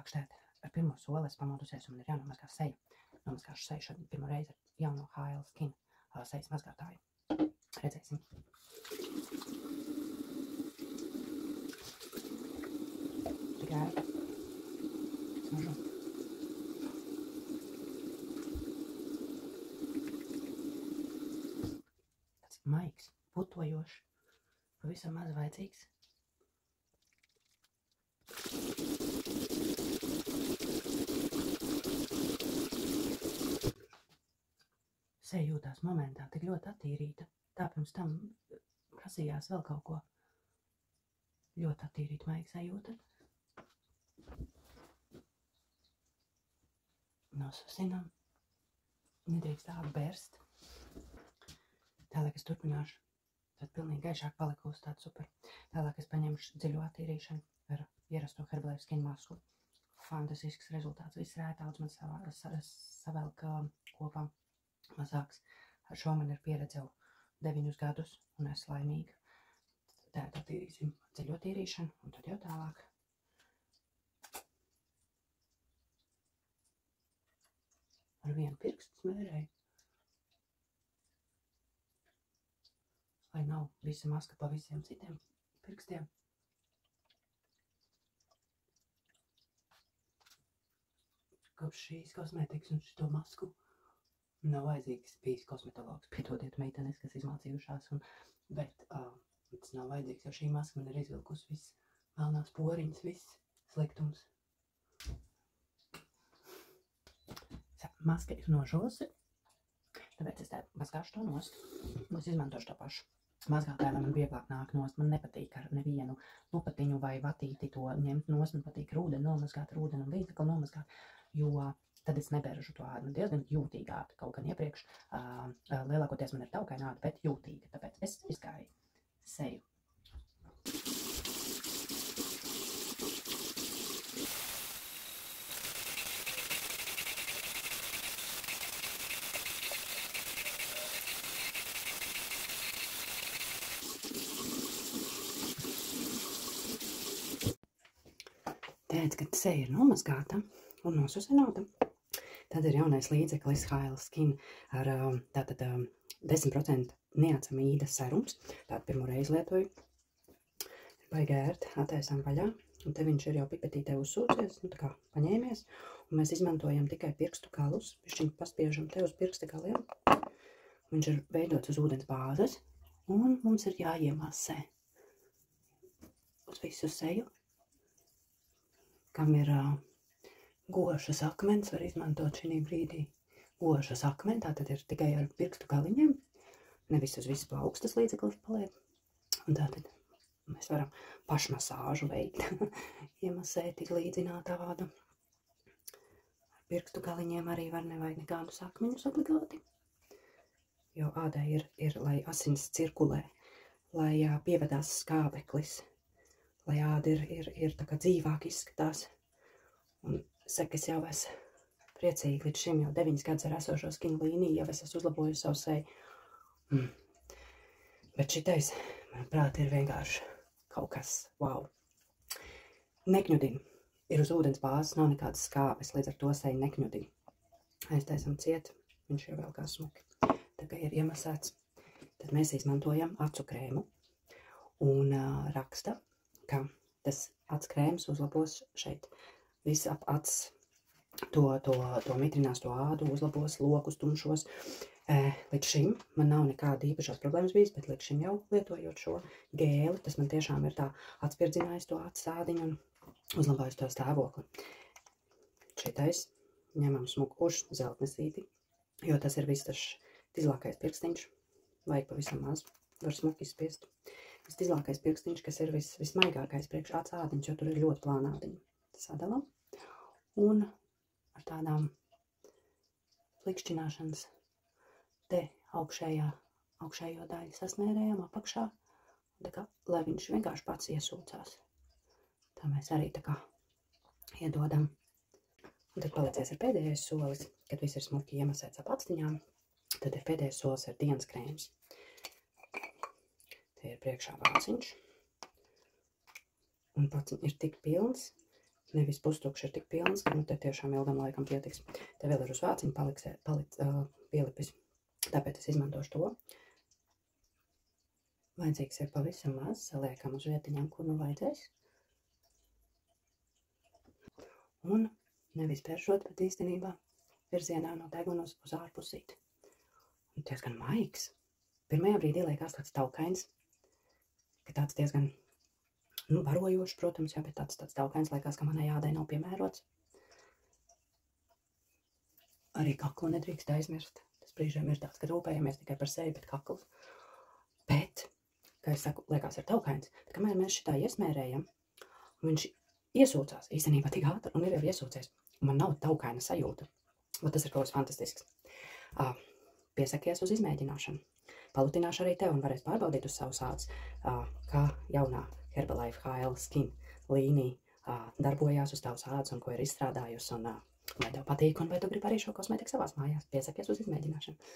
Tālāk ar pirmo soli es pamodusies un man ir jānomazgā seja. Nomazgāšu seju šodien pirmo reizi ar jauno HL Skin sejas mazgātāju. Redzēsim. Tikai smažu. Tāds maigs, putojošs, pavisam maz vajadzīgs. Seja jūtās momentā tik ļoti attīrīta. Tā pirms tam prasījās vēl kaut ko ļoti attīrīt maigu sajūta. Nosusinām. Nedrīkst tā bērst. Tālāk es turpināšu. Tad pilnīgi gaišāk palikusi tāda super. Tālāk es paņemšu dziļo attīrīšanu ar ierasto Herbalife Skin masku. Fantasisks rezultāts. Viss rētauds man savelk kopā mazāks. Ar šo man ir pieredze jau 9 gadus un es laimīga. Tad attīrīsim dziļo tīrīšanu un tad jau tālāk. Ar vienu pirkstu smērēju. Lai nav visa maska pa visiem citiem pirkstiem. Kopš šīs kosmētikas un šito masku nav vajadzīgs bijis kosmetologs. Piedodiet meitenes, kas izmācījušās, bet tas nav vajadzīgs, jo šī maska man ir izvilkusi viss melnās poriņas, viss sliktums. Maska ir nožosi, tāpēc es mazgāšu to nost. Es izmantošu to pašu. Mazgātāju, lai man vieglāk nāk nost. Man nepatīk ar nevienu lupatiņu vai vatīti to ņemt nost. Man patīk rūdeni nomazgāt, rūdeni un līdzekli nomazgāt, jo tad es neberžu to ādu. Man diezgan jūtīga āda. Kaut gan iepriekš lielākoties man ir taukaina āda, bet jūtīga. Tāpēc es izgāju seju. Tēc, kad seja ir nomazgāta un nosusināta, tad ir jaunais līdzeklis HL Skin ar 10% niacamīdas serums. Tādu pirmo reizi lietoju. Baigi ērti, attaisām vaļā. Un te viņš ir jau pipetītē uzsūcies, tā kā paņēmies. Un mēs izmantojam tikai pirkstu galus. Višķiņ paspiežam te uz pirksta galiem. Viņš ir veidots uz ūdens bāzes. Un mums ir jāiemasē uz visu seju. Kam ir gošas akmens, var izmantot šī brīdī gošas akmeni, tātad ir tikai ar pirkstu galiņiem, nevis uz visu plaukstas līdzeklis paliek. Un tātad mēs varam pašmasāžu veikt, iemasēt, tik līdzināt ādu. Ar pirkstu galiņiem arī var nevajag nekādus akmeņus obligāti, jo ādai ir lai asins cirkulē, lai pievedās skābeklis, lai āda ir tā kā dzīvāk izskatās. Un sekas jau es priecīgi līdz šim jau 9 gadus ar esošo skinu līniju, jau es esmu uzlabojusi savu seju. Bet šitais, manuprāt, ir vienkārši kaut kas wow. Nekņudina. Ir uz ūdens bāzes, nav nekādas skābes, līdz ar to seju nekņudina. Aiztaisam ciet, viņš jau vēl kā smuki. Tagad ir iemasēts. Tad mēs izmantojam acu krēmu un raksta, ka tas acs krēms uzlabos šeit visu ap acs, to mitrinās to ādu, uzlabos lokus tumšos. Līdz šim man nav nekāda īpašās problēmas bijis, bet līdz šim jau lietojot šo gēli, tas man tiešām ir tā atspirdzinājis to acs ādiņu un uzlabājis to stāvokli. Šitais ņemam smukušu zeltnesīti, jo tas ir viss tas tīzlākais pirkstiņš, vajag pavisam maz, var smuki izspiest. Vistīzlākais pirkstiņš, kas ir vismaigākais priekš acs ādiņš, jo tur ir ļoti plāna ādiņa. Sadalam un ar tādām flikšķināšanas te augšējo daļu sasmērējam apakšā, tā kā, lai viņš vienkārši pats iesūcās. Tā mēs arī tā kā iedodam. Un tad palicies ir pēdējais solis, kad viss ir smuki iemasēts ap actiņām, tad ir pēdējais solis ir dienas krēms. Te ir priekšā vāciņš. Un pats ir tik pilns, nevis pustukšs ir tik pilns, ka nu te tiešām ilgam laikam pietiks. Te vēl ir uz vāciņu pielipis, tāpēc es izmantošu to. Vajadzīgs ir pavisam maz, saliekam uz vietiņām, kur nu vajadzēs. Un nevis pēršot, bet īstenībā virzienā no deguna uz ārpusīti. Un diezgan maigs. Pirmajā brīdī liekas tāds taukains, ka tāds diezgan, barojošs, protams, jā, bet tāds taukains liekas, ka manai ādai nav piemērots. Arī kaklu nedrīkst aizmirst. Tas brīžiem ir tāds, ka rūpējamies tikai par sevi, bet kakls. Bet, kā es saku, liekas ir taukains, bet kamēr mēs šitā iesmērējam, viņš iesūcās īstenībā tik ātri un ir jau iesūcies. Man nav taukaina sajūta. Un tas ir kaut kas fantastisks. Piesakies uz izmēģināšanu. Palutināšu arī tev un varēs pārbaudīt uz savus ādus, kā jaunā Herbalife HL Skin līnija darbojās uz tavas ādus un ko ir izstrādājusi un vai tev patīk un vai tu gribi arī šo kosmētiku savās mājās. Piesakies uz izmēģināšanu.